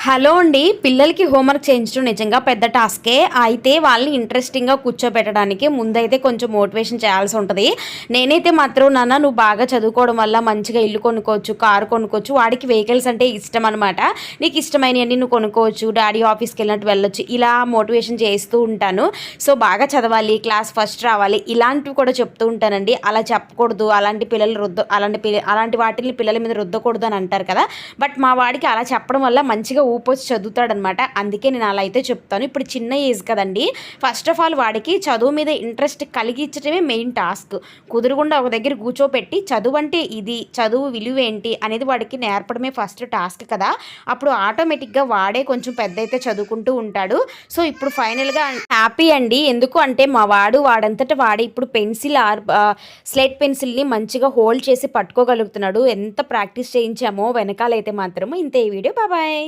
Hello అండి. పిల్లలకి homework చేయించడం నిజంగా పెద్ద టాస్కే. అయితే వాళ్ళని ఇంట్రెస్టింగ్‌గా కూర్చోబెట్టడానికి ముందైతే కొంచెం మోటివేషన్ చేయాల్సి ఉంటది. నేనైతే మాత్రం నాన్న నువ్వు బాగా చదువుకోవడం వల్ల మంచిగా ఇల్లు కొనుక్కోవచ్చు, కారు కొనుక్కోవచ్చు. వాడికి వెహికల్స్ అంటే ఇష్టం అనమాట. నీకు ఇష్టమైనయన్నీ నువ్వు కొనుక్కోవచ్చు. డాడీ ఆఫీస్‌కెళ్ళినట్టు వెళ్ళొచ్చు. ఇలా మోటివేషన్ చేస్తూ ఉంటాను. సో, బాగా చదవాలి, క్లాస్ ఫస్ట్ రావాలి ఇలాంటివి కూడా చెప్తూ ఉంటానండి. అలా చెప్పకూడదు. అలాంటి వాటిల్ని పిల్లల మీద రుద్దకూడదు అని అంటారు కదా! బట్ మా వాడికి అలా చెప్పడం వల్ల మంచిగా ఊపొచ్చి చదువుతాడనమాట. అందుకే నేను అలా అయితే చెప్తాను. ఇప్పుడు చిన్న ఏజ్ కదండి. ఫస్ట్ ఆఫ్ ఆల్ వాడికి చదువు మీద ఇంట్రెస్ట్ కలిగించడమే మెయిన్ టాస్క్. కుదురుగుండా ఒక దగ్గర కూర్చోపెట్టి చదువు అంటే ఇది, చదువు విలువ ఏంటి అనేది వాడికి నేర్పడమే ఫస్ట్ టాస్క్ కదా! అప్పుడు ఆటోమేటిక్‌గా వాడే కొంచెం పెద్దయితే చదువుకుంటూ ఉంటాడు. సో, ఇప్పుడు ఫైనల్‌గా హ్యాపీ అండి. ఎందుకు అంటే మా వాడంతట వాడే ఇప్పుడు స్లేట్ పెన్సిల్‌ని మంచిగా హోల్డ్ చేసి పట్టుకోగలుగుతున్నాడు. ఎంత ప్రాక్టీస్ చేయించామో వెనకాలైతే మాత్రం ఇంతే ఈ వీడియో. బాయ్.